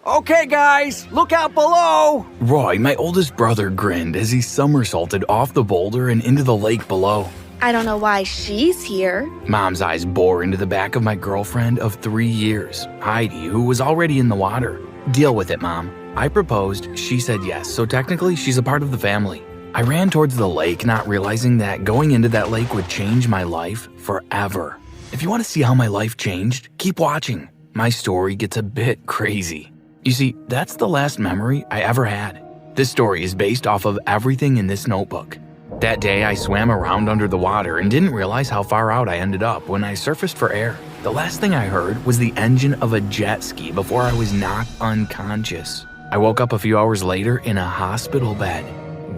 Okay, guys, look out below! Roy, my oldest brother, grinned as he somersaulted off the boulder and into the lake below. I don't know why she's here. Mom's eyes bore into the back of my girlfriend of 3 years, Heidi, who was already in the water. Deal with it, Mom. I proposed, she said yes, so technically she's a part of the family. I ran towards the lake, not realizing that going into that lake would change my life forever. If you want to see how my life changed, keep watching. My story gets a bit crazy. You see, that's the last memory I ever had. This story is based off of everything in this notebook. That day, I swam around under the water and didn't realize how far out I ended up when I surfaced for air. The last thing I heard was the engine of a jet ski before I was knocked unconscious. I woke up a few hours later in a hospital bed.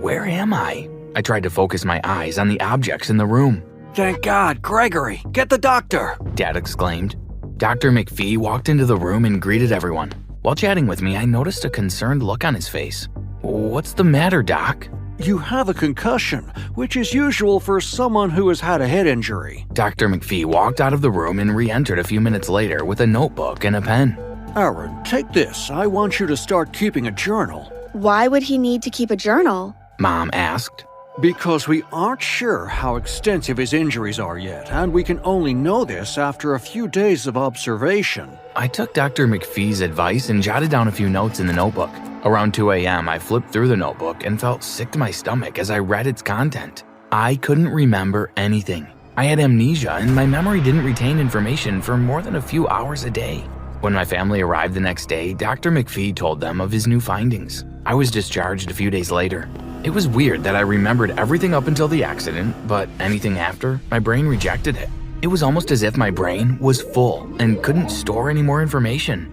Where am I? I tried to focus my eyes on the objects in the room. Thank God, Gregory, get the doctor! Dad exclaimed. Dr. McPhee walked into the room and greeted everyone. While chatting with me, I noticed a concerned look on his face. What's the matter, Doc? You have a concussion, which is usual for someone who has had a head injury. Dr. McPhee walked out of the room and re-entered a few minutes later with a notebook and a pen. Aaron, take this. I want you to start keeping a journal. Why would he need to keep a journal? Mom asked. Because we aren't sure how extensive his injuries are yet, and we can only know this after a few days of observation. I took Dr. McPhee's advice and jotted down a few notes in the notebook. Around 2 a.m., I flipped through the notebook and felt sick to my stomach as I read its content. I couldn't remember anything. I had amnesia, and my memory didn't retain information for more than a few hours a day. When my family arrived the next day, Dr. McPhee told them of his new findings. I was discharged a few days later. It was weird that I remembered everything up until the accident, but anything after, my brain rejected it. It was almost as if my brain was full and couldn't store any more information.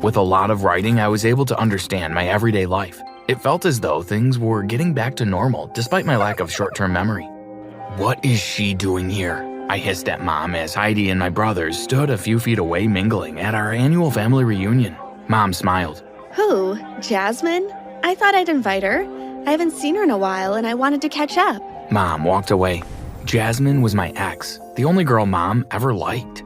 With a lot of writing, I was able to understand my everyday life. It felt as though things were getting back to normal despite my lack of short-term memory. What is she doing here? I hissed at Mom as Heidi and my brothers stood a few feet away mingling at our annual family reunion. Mom smiled. Who? Jasmine? I thought I'd invite her. I haven't seen her in a while and I wanted to catch up. Mom walked away. Jasmine was my ex, the only girl Mom ever liked.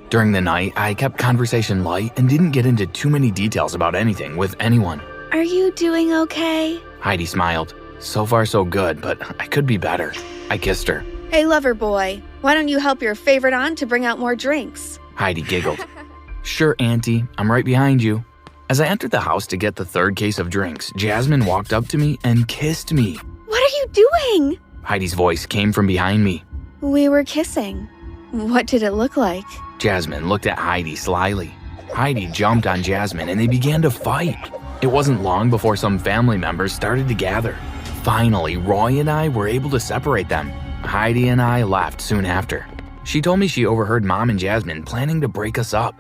During the night, I kept conversation light and didn't get into too many details about anything with anyone. Are you doing okay? Heidi smiled. So far so good, but I could be better. I kissed her. Hey, lover boy, why don't you help your favorite aunt to bring out more drinks? Heidi giggled. Sure, Auntie, I'm right behind you. As I entered the house to get the third case of drinks, Jasmine walked up to me and kissed me. What are you doing? Heidi's voice came from behind me. We were kissing. What did it look like? Jasmine looked at Heidi slyly. Heidi jumped on Jasmine and they began to fight. It wasn't long before some family members started to gather. Finally, Roy and I were able to separate them. Heidi and I left soon after. She told me she overheard Mom and Jasmine planning to break us up.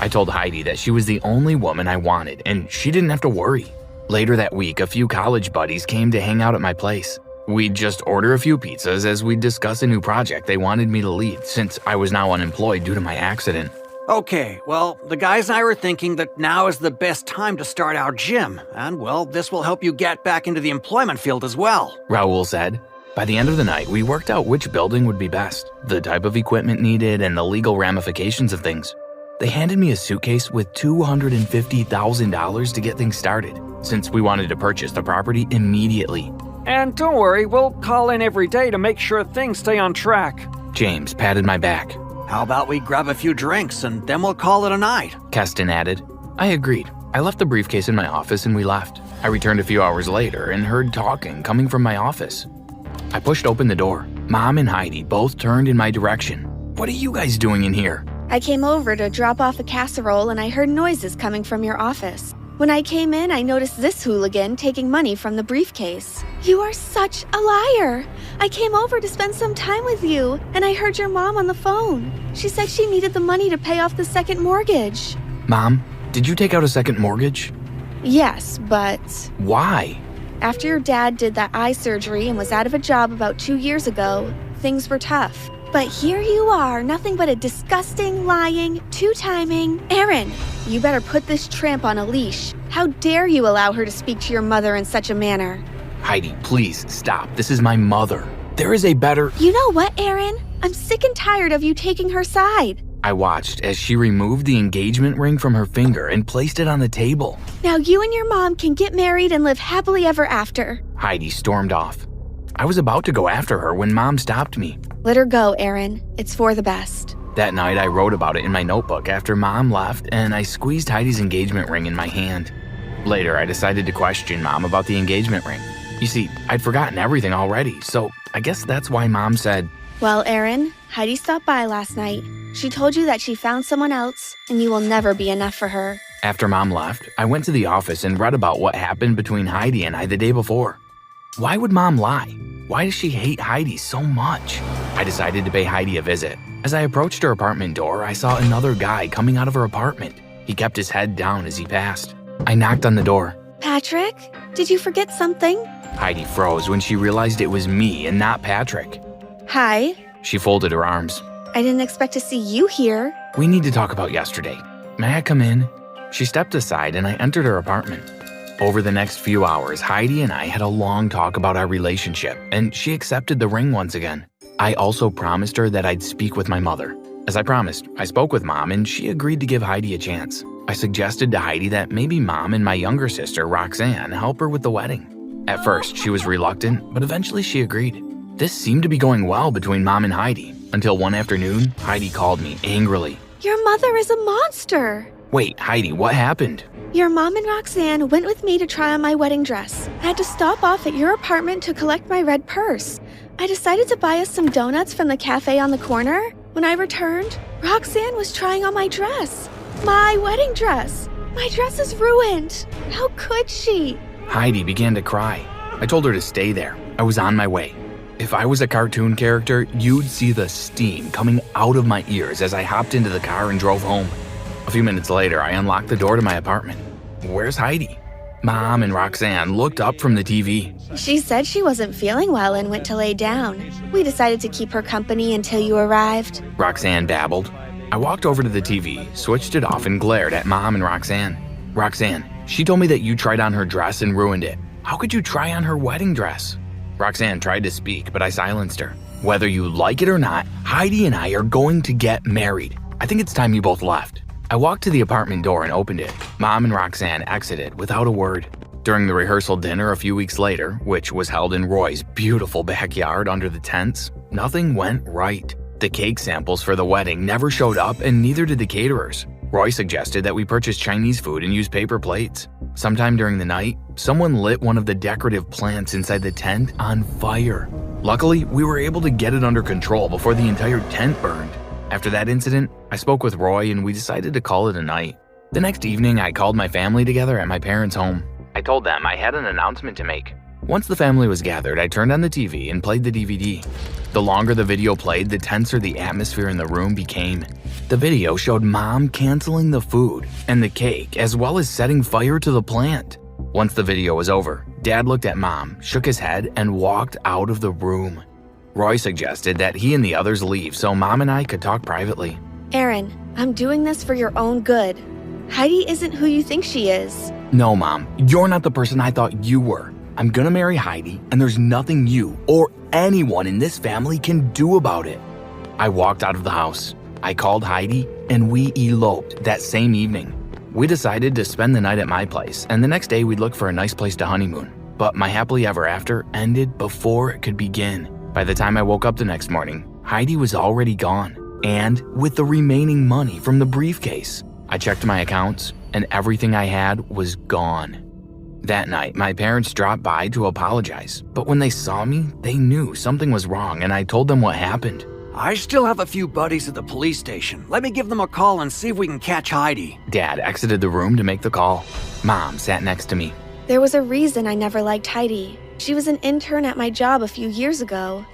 I told Heidi that she was the only woman I wanted and she didn't have to worry. Later that week, a few college buddies came to hang out at my place. We'd just order a few pizzas as we'd discuss a new project they wanted me to lead since I was now unemployed due to my accident. Okay, well, the guys and I were thinking that now is the best time to start our gym, and well, this will help you get back into the employment field as well, Raul said. By the end of the night, we worked out which building would be best, the type of equipment needed, and the legal ramifications of things. They handed me a suitcase with $250,000 to get things started, since we wanted to purchase the property immediately. And don't worry, we'll call in every day to make sure things stay on track. James patted my back. How about we grab a few drinks and then we'll call it a night? Keston added. I agreed. I left the briefcase in my office and we left. I returned a few hours later and heard talking coming from my office. I pushed open the door. Mom and Heidi both turned in my direction. What are you guys doing in here? I came over to drop off a casserole and I heard noises coming from your office. When I came in, I noticed this hooligan taking money from the briefcase. You are such a liar. I came over to spend some time with you, and I heard your mom on the phone. She said she needed the money to pay off the second mortgage. Mom, did you take out a second mortgage? Yes, but... Why? After your dad did that eye surgery and was out of a job about 2 years ago, things were tough. But here you are, nothing but a disgusting, lying, two-timing... Aaron, you better put this tramp on a leash. How dare you allow her to speak to your mother in such a manner? Heidi, please stop. This is my mother. There is a better... You know what, Aaron? I'm sick and tired of you taking her side. I watched as she removed the engagement ring from her finger and placed it on the table. Now you and your mom can get married and live happily ever after. Heidi stormed off. I was about to go after her when Mom stopped me. Let her go, Aaron. It's for the best. That night, I wrote about it in my notebook after Mom left, and I squeezed Heidi's engagement ring in my hand. Later, I decided to question Mom about the engagement ring. You see, I'd forgotten everything already, so I guess that's why Mom said, Well, Aaron, Heidi stopped by last night. She told you that she found someone else, and you will never be enough for her. After Mom left, I went to the office and read about what happened between Heidi and I the day before. Why would Mom lie? Why does she hate Heidi so much? I decided to pay Heidi a visit. As I approached her apartment door, I saw another guy coming out of her apartment. He kept his head down as he passed. I knocked on the door. Patrick, did you forget something? Heidi froze when she realized it was me and not Patrick. Hi. She folded her arms. I didn't expect to see you here. We need to talk about yesterday. May I come in? She stepped aside and I entered her apartment. Over the next few hours, Heidi and I had a long talk about our relationship, and she accepted the ring once again. I also promised her that I'd speak with my mother. As I promised, I spoke with Mom and she agreed to give Heidi a chance. I suggested to Heidi that maybe Mom and my younger sister, Roxanne, help her with the wedding. At first, she was reluctant, but eventually she agreed. This seemed to be going well between Mom and Heidi, until one afternoon, Heidi called me angrily. Your mother is a monster. Wait, Heidi, what happened? Your mom and Roxanne went with me to try on my wedding dress. I had to stop off at your apartment to collect my red purse. I decided to buy us some donuts from the cafe on the corner. When I returned, Roxanne was trying on my dress. My wedding dress. My dress is ruined. How could she? Heidi began to cry. I told her to stay there. I was on my way. If I was a cartoon character, you'd see the steam coming out of my ears as I hopped into the car and drove home. A few minutes later, I unlocked the door to my apartment. Where's Heidi? Mom and Roxanne looked up from the TV. She said she wasn't feeling well and went to lay down. We decided to keep her company until you arrived. Roxanne babbled. I walked over to the TV, switched it off, and glared at Mom and Roxanne. Roxanne, she told me that you tried on her dress and ruined it. How could you try on her wedding dress? Roxanne tried to speak, but I silenced her. Whether you like it or not, Heidi and I are going to get married. I think it's time you both left. I walked to the apartment door and opened it. Mom and Roxanne exited without a word. During the rehearsal dinner a few weeks later, which was held in Roy's beautiful backyard under the tents, nothing went right. The cake samples for the wedding never showed up, and neither did the caterers. Roy suggested that we purchase Chinese food and use paper plates. Sometime during the night, someone lit one of the decorative plants inside the tent on fire. Luckily, we were able to get it under control before the entire tent burned. After that incident, I spoke with Roy and we decided to call it a night. The next evening, I called my family together at my parents' home. I told them I had an announcement to make. Once the family was gathered, I turned on the TV and played the DVD. The longer the video played, the tenser the atmosphere in the room became. The video showed Mom canceling the food and the cake, as well as setting fire to the plant. Once the video was over, Dad looked at Mom, shook his head, and walked out of the room. Roy suggested that he and the others leave so Mom and I could talk privately. Aaron, I'm doing this for your own good. Heidi isn't who you think she is. No, Mom, you're not the person I thought you were. I'm gonna marry Heidi, and there's nothing you or anyone in this family can do about it. I walked out of the house. I called Heidi, and we eloped that same evening. We decided to spend the night at my place, and the next day we'd look for a nice place to honeymoon. But my happily ever after ended before it could begin. By the time I woke up the next morning, Heidi was already gone, and with the remaining money from the briefcase. I checked my accounts, and everything I had was gone. That night, my parents dropped by to apologize, but when they saw me, they knew something was wrong, and I told them what happened. I still have a few buddies at the police station. Let me give them a call and see if we can catch Heidi. Dad exited the room to make the call. Mom sat next to me. There was a reason I never liked Heidi. She was an intern at my job a few years ago.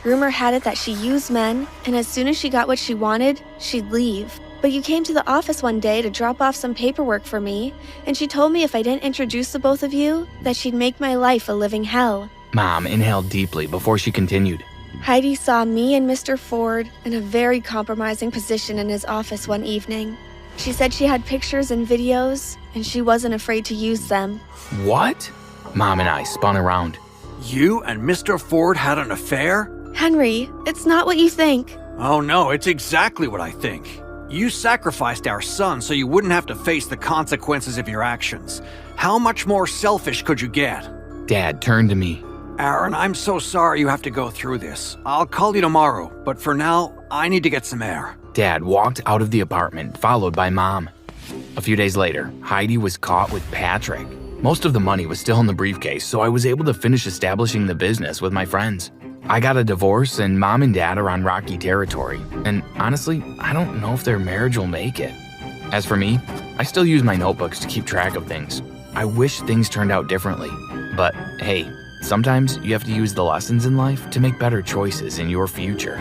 Rumor had it that she used men, and as soon as she got what she wanted, she'd leave. But you came to the office one day to drop off some paperwork for me, and she told me if I didn't introduce the both of you, that she'd make my life a living hell. Mom inhaled deeply before she continued. Heidi saw me and Mr. Ford in a very compromising position in his office one evening. She said she had pictures and videos, and she wasn't afraid to use them. What? Mom and I spun around. You and Mr. Ford had an affair? Henry, it's not what you think. Oh no, it's exactly what I think. You sacrificed our son so you wouldn't have to face the consequences of your actions. How much more selfish could you get? Dad turned to me. Aaron, I'm so sorry you have to go through this. I'll call you tomorrow, but for now, I need to get some air. Dad walked out of the apartment, followed by Mom. A few days later, Heidi was caught with Patrick. Most of the money was still in the briefcase, so I was able to finish establishing the business with my friends. I got a divorce, and Mom and Dad are on rocky territory, and honestly, I don't know if their marriage will make it. As for me, I still use my notebooks to keep track of things. I wish things turned out differently, but hey, sometimes you have to use the lessons in life to make better choices in your future.